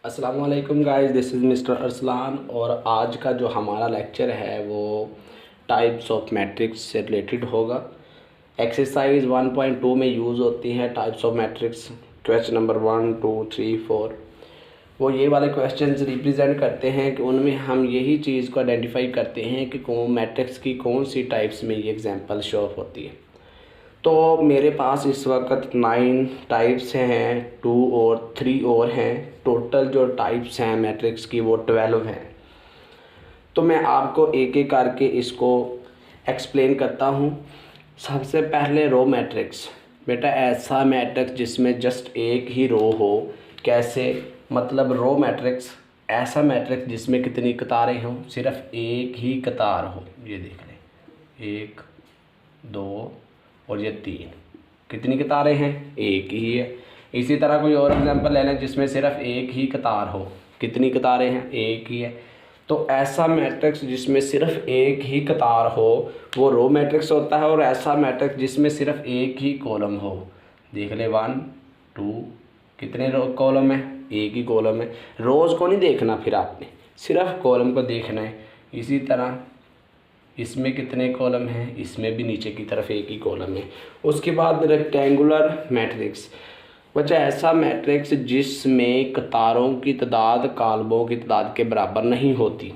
अस्सलाम वालेकुम guys, this is mister Arsalan. और आज का जो हमारा लेक्चर है वो टाइप्स ऑफ मैट्रिक्स से रिलेटेड होगा। एक्सरसाइज 1.2 में यूज़ होती हैं types of matrix. Question number 1, 2, 3, 4 वो ये वाले क्वेश्चंस रिप्रेजेंट करते हैं कि उनमें हम यही चीज़ को आइडेंटिफाई करते हैं कि कौन मैट्रिक्स की कौन सी टाइप्स में ये एग्जांपल शो ऑफ होती है। तो मेरे पास इस वक्त 9 टाइप्स हैं, 2 और 3 और हैं। टोटल जो टाइप्स हैं मैट्रिक्स की वो 12 हैं। तो मैं आपको एक एक करके इसको एक्सप्लेन करता हूँ। सबसे पहले रो मैट्रिक्स। बेटा ऐसा मैट्रिक्स जिसमें जस्ट एक ही रो हो। कैसे? मतलब रो मैट्रिक्स ऐसा मैट्रिक्स जिसमें कितनी कतारें हों, सिर्फ एक ही कतार हो। ये देख लें, 1, 2 और ये 3। कितनी कतारें हैं? एक ही है। इसी तरह कोई और एग्जांपल ले लें जिसमें सिर्फ एक ही कतार हो। कितनी कतारें हैं? एक ही है। तो ऐसा मैट्रिक्स जिसमें सिर्फ एक ही कतार हो वो रो मैट्रिक्स होता है। और ऐसा मैट्रिक्स जिसमें सिर्फ एक ही कॉलम हो, देख ले 1, 2, कितने कॉलम है? एक ही कॉलम है। रोज़ को नहीं देखना, फिर आपने सिर्फ कॉलम को देखना है। इसी तरह इसमें कितने कॉलम हैं? इसमें भी नीचे की तरफ एक ही कॉलम है। उसके बाद रेक्टेंगुलर मैट्रिक्स। बच्चा ऐसा मैट्रिक्स जिसमें कतारों की तादाद कॉलमों की तादाद के बराबर नहीं होती।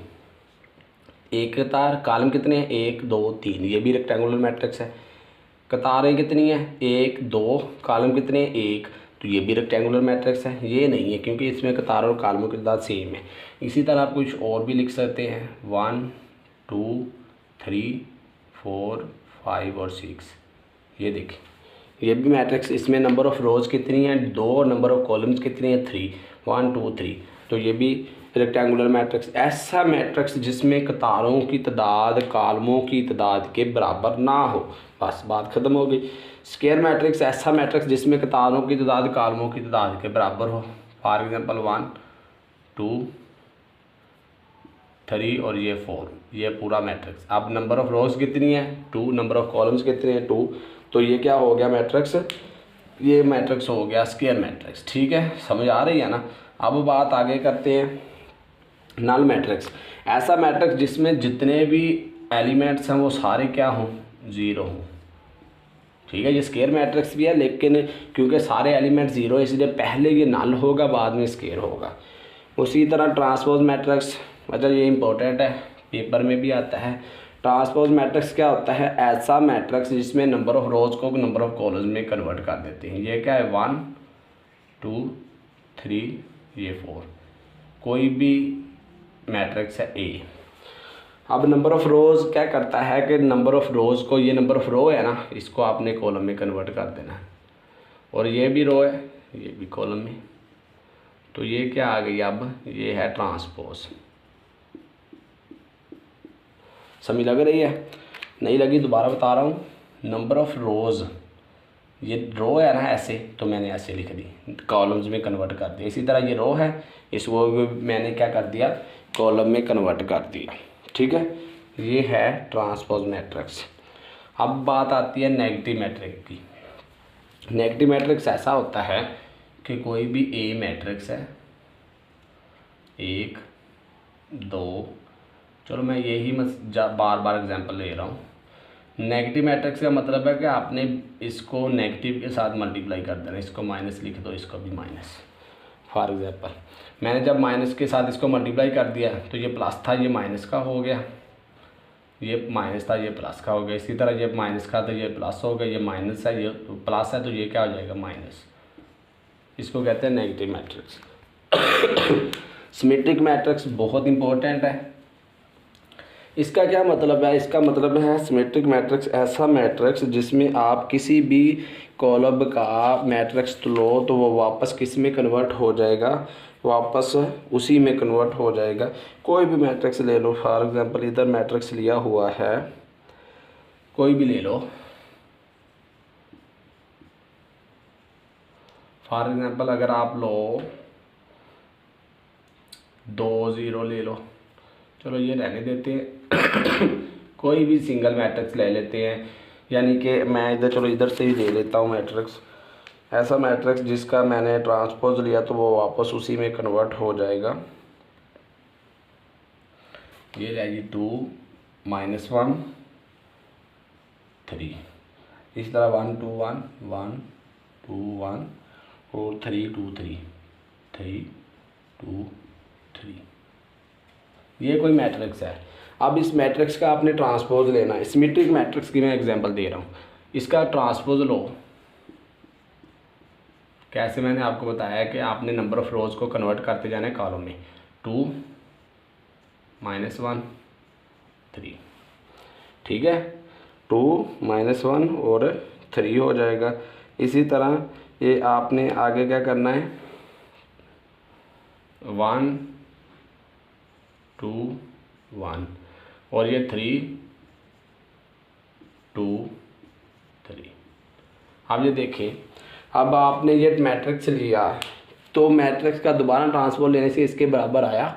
एक कतार, कॉलम कितने हैं? 1, 2, 3। ये भी रेक्टेंगुलर मैट्रिक्स है। कतारें कितनी हैं? 1, 2, कॉलम कितने हैं? 1। तो ये भी रेक्टेंगुलर मैट्रिक्स है। ये नहीं है क्योंकि इसमें कतारों और कॉलमों की तादाद सेम है। इसी तरह आप कुछ और भी लिख सकते हैं, 1, 2, 3, 4, 5 और 6। ये देखिए, ये भी मैट्रिक्स। इसमें नंबर ऑफ़ रोज़ कितनी है? 2। और नंबर ऑफ़ कॉलम्स कितनी है? 3, 1, 2, 3। तो ये भी रेक्टेंगुलर मैट्रिक्स। ऐसा मैट्रिक्स जिसमें कतारों की तादाद कॉलमों की तादाद के बराबर ना हो। बस बात ख़त्म हो गई। स्क्वायर मैट्रिक्स ऐसा मैट्रिक्स जिसमें कतारों की तादाद कॉलमों की तादाद के बराबर हो। फॉर एग्जांपल 1, 2, 3 और ये 4। ये पूरा मैट्रिक्स। अब नंबर ऑफ़ रोज़ कितनी है? 2। नंबर ऑफ़ कॉलम्स कितने हैं? 2। तो ये क्या हो गया मैट्रिक्स? ये मैट्रिक्स हो गया स्क्वायर मैट्रिक्स। ठीक है, समझ आ रही है ना? अब बात आगे करते हैं, नल मैट्रिक्स। ऐसा मैट्रिक्स जिसमें जितने भी एलिमेंट्स हैं वो सारे क्या हों? 0 हों। ठीक है, ये स्क्वायर मैट्रिक्स भी है, लेकिन क्योंकि सारे एलिमेंट 0 है इसलिए पहले ये नल होगा, बाद में स्क्वायर होगा। उसी तरह ट्रांसपोज मैट्रिक्स। मतलब ये इंपॉर्टेंट है, पेपर में भी आता है। ट्रांसपोज मैट्रिक्स क्या होता है? ऐसा मैट्रिक्स जिसमें नंबर ऑफ़ रोज़ को नंबर ऑफ़ कॉलम्स में कन्वर्ट कर देते हैं। ये क्या है? 1, 2, 3, ये 4। कोई भी मैट्रिक्स है ए। अब नंबर ऑफ़ रोज़ क्या करता है कि नंबर ऑफ़ रोज़ को, ये नंबर ऑफ़ रो है ना, इसको आपने कॉलम में कन्वर्ट कर देना है। और ये भी रो है, ये भी कॉलम में। तो ये क्या आ गई? अब ये है ट्रांसपोज। समझ लग रही है? नहीं लगी दोबारा बता रहा हूँ। नंबर ऑफ़ रोज़, ये रो है ना ऐसे, तो मैंने ऐसे लिख दी, कॉलम्स में कन्वर्ट कर दिया। इसी तरह ये रो है, इसको मैंने क्या कर दिया? कॉलम में कन्वर्ट कर दिया। ठीक है, ये है ट्रांसपोज मैट्रिक्स। अब बात आती है नेगेटिव मैट्रिक्स की। नेगेटिव मैट्रिक्स ऐसा होता है कि कोई भी ए मैट्रिक्स है, 1, 2, चलो मैं यही बार बार एग्जांपल ले रहा हूँ। नेगेटिव मैट्रिक्स का मतलब है कि आपने इसको नेगेटिव के साथ मल्टीप्लाई कर देना। इसको माइनस लिख दो, इसको भी माइनस। फॉर एग्जांपल मैंने जब माइनस के साथ इसको मल्टीप्लाई कर दिया तो ये प्लस था, ये माइनस का हो गया। ये माइनस था, ये प्लस का हो गया। इसी तरह ये माइनस का, तो ये प्लस हो गया। ये माइनस है, ये प्लस है, तो ये क्या हो जाएगा? माइनस। इसको कहते हैं नेगेटिव मैट्रिक्स। सिमेट्रिक मैट्रिक्स बहुत इंपॉर्टेंट है। इसका क्या मतलब है? इसका मतलब है सिमेट्रिक मैट्रिक्स ऐसा मैट्रिक्स जिसमें आप किसी भी कॉलम का मैट्रिक्स लो तो वो वापस किस में कन्वर्ट हो जाएगा? वापस उसी में कन्वर्ट हो जाएगा। कोई भी मैट्रिक्स ले लो, फॉर एग्जांपल इधर मैट्रिक्स लिया हुआ है, कोई भी ले लो। फॉर एग्जांपल अगर आप लो 2, 0 ले लो, चलो ये रहने देते हैं। कोई भी सिंगल मैट्रिक्स ले लेते हैं, यानी कि मैं इधर, चलो इधर से ही ले लेता हूँ मैट्रिक्स। ऐसा मैट्रिक्स जिसका मैंने ट्रांसपोज लिया तो वो वापस उसी में कन्वर्ट हो जाएगा। ये रहेगी 2 -1 3, इस तरह 1 2 1 1 2 1 और 3 2 3 3 2 3। ये कोई मैट्रिक्स है। अब इस मैट्रिक्स का आपने ट्रांसपोज लेना है। सिमेट्रिक मैट्रिक्स की मैं एग्जांपल दे रहा हूँ, इसका ट्रांसपोज लो। कैसे, मैंने आपको बताया कि आपने नंबर ऑफ़ रोज़ को कन्वर्ट करते जाना है कॉलम में। 2 -1 3, ठीक है, 2 -1 और 3 हो जाएगा। इसी तरह ये आपने आगे क्या करना है, 1 2 1 और ये 3 2 3। अब ये देखें, अब आपने ये मैट्रिक्स लिया तो मैट्रिक्स का दोबारा ट्रांसपोज लेने से इसके बराबर आया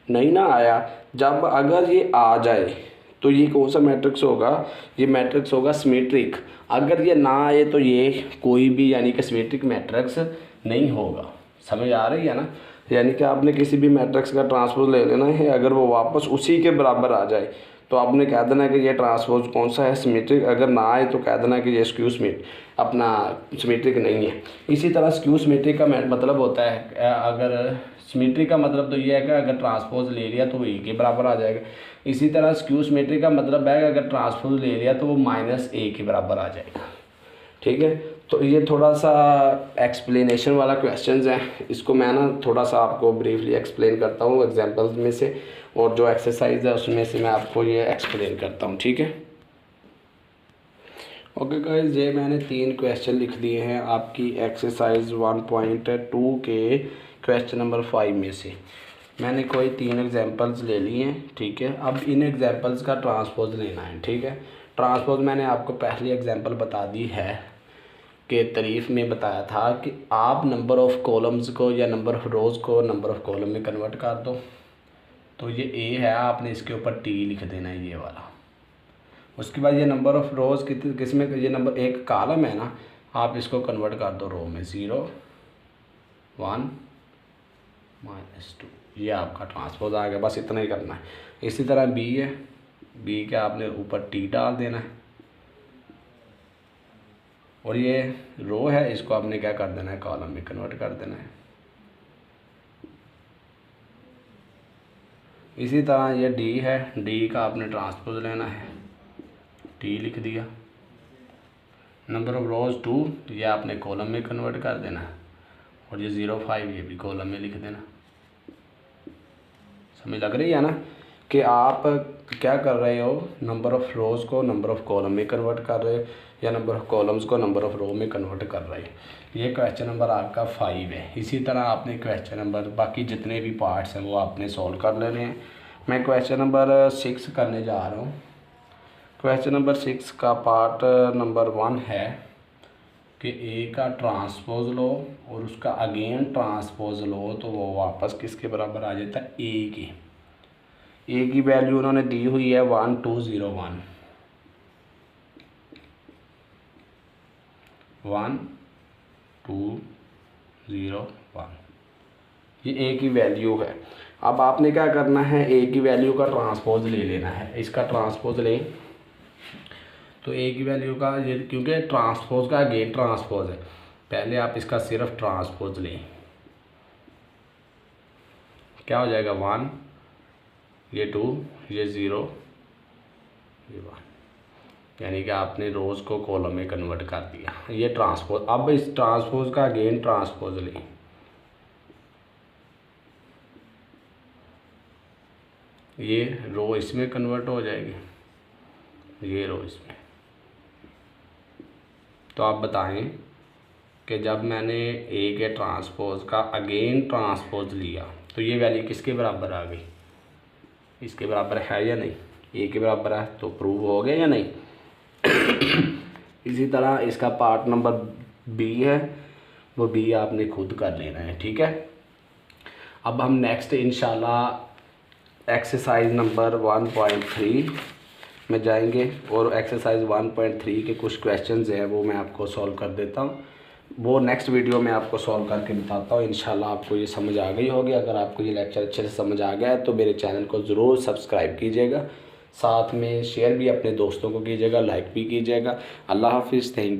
नहीं ना आया। जब अगर ये आ जाए तो ये कौन सा मैट्रिक्स होगा, ये मैट्रिक्स होगा सिमेट्रिक। अगर ये ना आए तो ये कोई भी यानी कि सिमेट्रिक मैट्रिक्स नहीं होगा। समझ आ रही है ना? यानी कि आपने किसी भी मैट्रिक्स का ट्रांसपोज ले लेना है, अगर वो वापस उसी के बराबर आ जाए तो आपने कह देना है कि ये ट्रांसपोज कौन सा है, सिमेट्रिक। अगर ना आए तो कह देना है कि ये स्क्यू अपना सिमेट्रिक नहीं है। इसी तरह स्क्यू सिमेट्रिक का मतलब होता है, अगर सिमेट्रिक का मतलब तो ये है कि अगर ट्रांसपोज ले लिया तो वो ए के बराबर आ जाएगा। इसी तरह स्क्यू सिमेट्रिक का मतलब है कि अगर ट्रांसपोज ले लिया तो वो -a के बराबर आ जाएगा। ठीक है, तो ये थोड़ा सा एक्सप्लेनेशन वाला क्वेश्चंस हैं, इसको मैं ना थोड़ा सा आपको ब्रीफली एक्सप्लेन करता हूँ एग्जांपल्स में से, और जो एक्सरसाइज है उसमें से मैं आपको ये एक्सप्लेन करता हूँ। ठीक है, ओके गाइस, ये मैंने 3 क्वेश्चन लिख दिए हैं आपकी एक्सरसाइज 1.2 के क्वेश्चन नंबर 5 में से। मैंने कोई 3 एग्जांपल्स ले लिए हैं। ठीक है, अब इन एग्जांपल्स का ट्रांसपोज लेना है। ठीक है, ट्रांसपोज मैंने आपको पहली एग्जांपल बता दी है कि तारीफ़ में बताया था कि आप नंबर ऑफ़ कॉलम्स को या नंबर ऑफ़ रोज़ को नंबर ऑफ़ कॉलम में कन्वर्ट कर दो। तो ये ए है, आपने इसके ऊपर टी लिख देना है, ये वाला। उसके बाद ये नंबर ऑफ़ रोज़ किस में, ये नंबर एक कॉलम है ना, आप इसको कन्वर्ट कर दो रो में, 0 1 -2। ये आपका ट्रांसपोज आ गया, बस इतना ही करना है। इसी तरह बी है, बी के आपने ऊपर टी डाल देना है, और ये रो है, इसको आपने क्या कर देना है, कॉलम में कन्वर्ट कर देना है। इसी तरह ये डी है, डी का आपने ट्रांसपोज लेना है, टी लिख दिया। नंबर ऑफ रोज 2, ये आपने कॉलम में कन्वर्ट कर देना है, और ये 0 5 ये भी कॉलम में लिख देना। समझ लग रही है ना कि आप क्या कर रहे हो, नंबर ऑफ़ रोज़ को नंबर ऑफ़ कॉलम में कन्वर्ट कर रहे हो या नंबर ऑफ़ कॉलम्स को नंबर ऑफ़ रो में कन्वर्ट कर रहे हो। ये क्वेश्चन नंबर आपका 5 है। इसी तरह आपने क्वेश्चन नंबर बाकी जितने भी पार्ट्स हैं वो आपने सॉल्व कर लेने हैं। मैं क्वेश्चन नंबर 6 करने जा रहा हूँ। क्वेश्चन नंबर 6 का पार्ट नंबर 1 है कि ए का ट्रांसपोज लो और उसका अगेन ट्रांसपोज लो तो वो वापस किसके बराबर आ जाता है, ए की। ए की वैल्यू उन्होंने दी हुई है 1 2 0 1 1 2 0 1, ये ए की वैल्यू है। अब आपने क्या करना है, ए की वैल्यू का ट्रांसपोज ले लेना है। इसका ट्रांसपोज लें तो ए की वैल्यू का, ये क्योंकि ट्रांसपोज का अगेन ट्रांसपोज है, पहले आप इसका सिर्फ ट्रांसपोज लें, क्या हो जाएगा 1, ये 2, ये 0, ये 1, यानी कि आपने रोज़ को कॉलम में कन्वर्ट कर दिया। ये ट्रांसपोज। अब इस ट्रांसपोज का अगेन ट्रांसपोज लें, ये रो इसमें कन्वर्ट हो जाएगी, ये रो इसमें। तो आप बताएं कि जब मैंने ए के ट्रांसपोज का अगेन ट्रांसपोज लिया तो ये वैल्यू किसके बराबर आ गई, इसके बराबर है या नहीं, ए के बराबर है, तो प्रूव हो गया या नहीं। इसी तरह इसका पार्ट नंबर बी है, वो बी आपने खुद कर लेना है। ठीक है, अब हम नेक्स्ट इंशाल्लाह एक्सरसाइज नंबर 1.3 में जाएंगे और एक्सरसाइज 1.3 के कुछ क्वेश्चंस हैं वो मैं आपको सॉल्व कर देता हूँ। वो नेक्स्ट वीडियो में आपको सॉल्व करके बताता हूँ। इंशाल्लाह आपको ये समझ आ गई होगी। अगर आपको ये लेक्चर अच्छे से समझ आ गया है तो मेरे चैनल को ज़रूर सब्सक्राइब कीजिएगा, साथ में शेयर भी अपने दोस्तों को कीजिएगा, लाइक भी कीजिएगा। अल्लाह हाफिज़, थैंक यू।